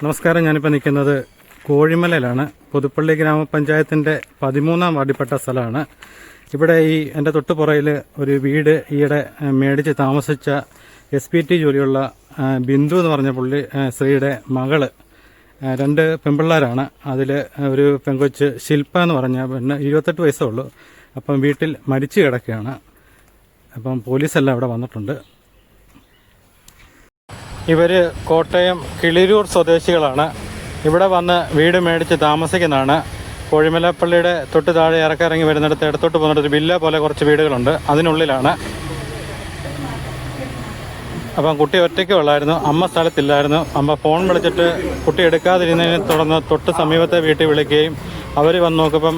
നമസ്കാരം. ഞാനിപ്പോൾ നിൽക്കുന്നത് കോഴിമലയിലാണ്. പുതുപ്പള്ളി ഗ്രാമപഞ്ചായത്തിൻ്റെ 13-ാം വാർഡിൽപ്പെട്ട സ്ഥലമാണ്. ഇവിടെ എൻ്റെ തൊട്ടുപുറയിൽ ഒരു വീട് ഈയിടെ മേടിച്ച് താമസിച്ച SPT ജോലിയുള്ള ബിന്ദു എന്ന് പറഞ്ഞ സ്ത്രീയുടെ മകള്, 2 പെൺപിള്ളേരാണ്. അതിൽ ഒരു പെങ്കൊച്ച് ശില്പ എന്ന് പറഞ്ഞ പെണ്ണ് 28 വയസ്സേ ഉള്ളൂ. അപ്പം വീട്ടിൽ മരിച്ചു കിടക്കുകയാണ്. അപ്പം പോലീസെല്ലാം ഇവിടെ വന്നിട്ടുണ്ട്. ഇവർ കോട്ടയം കിളിരൂർ സ്വദേശികളാണ്. ഇവിടെ വന്ന് വീട് മേടിച്ച് താമസിക്കുന്നതാണ്. കോഴിമലപ്പള്ളിയുടെ തൊട്ട് താഴെ ഇറക്കിറങ്ങി വരുന്നിടത്ത് ഇടത്തോട്ട് പോകുന്നിടത്ത് ഒരു വില്ല പോലെ കുറച്ച് വീടുകളുണ്ട്, അതിനുള്ളിലാണ്. അപ്പം കുട്ടി ഒറ്റയ്ക്ക് ഉള്ളായിരുന്നു, അമ്മ സ്ഥലത്തില്ലായിരുന്നു. അമ്മ ഫോൺ വിളിച്ചിട്ട് കുട്ടി എടുക്കാതിരുന്നതിനെ തുടർന്ന് തൊട്ട് സമീപത്തെ വീട്ടിൽ വിളിക്കുകയും അവർ വന്ന് നോക്കുമ്പം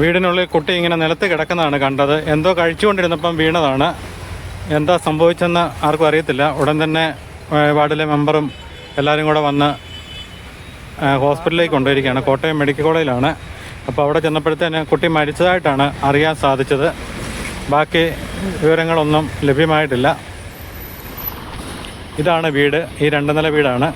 വീടിനുള്ളിൽ കുട്ടി ഇങ്ങനെ നിലത്ത് കിടക്കുന്നതാണ് കണ്ടത്. എന്തോ കഴിച്ചുകൊണ്ടിരുന്നപ്പം വീണതാണ്. എന്താ സംഭവിച്ചെന്ന് ആർക്കും അറിയത്തില്ല. ഉടൻ തന്നെ വാർഡിലെ മെമ്പറും എല്ലാവരും കൂടെ വന്ന് ഹോസ്പിറ്റലിലേക്ക് കൊണ്ടുപോയിരിക്കുകയാണ്. കോട്ടയം മെഡിക്കൽ കോളേജിലാണ്. അപ്പോൾ അവിടെ ചെന്നപ്പോഴത്തേന് കുട്ടി മരിച്ചതായിട്ടാണ് അറിയാൻ സാധിച്ചത്. ബാക്കി വിവരങ്ങളൊന്നും ലഭ്യമായിട്ടില്ല. ഇതാണ് വീട്. ഈ 2 നില വീടാണ്.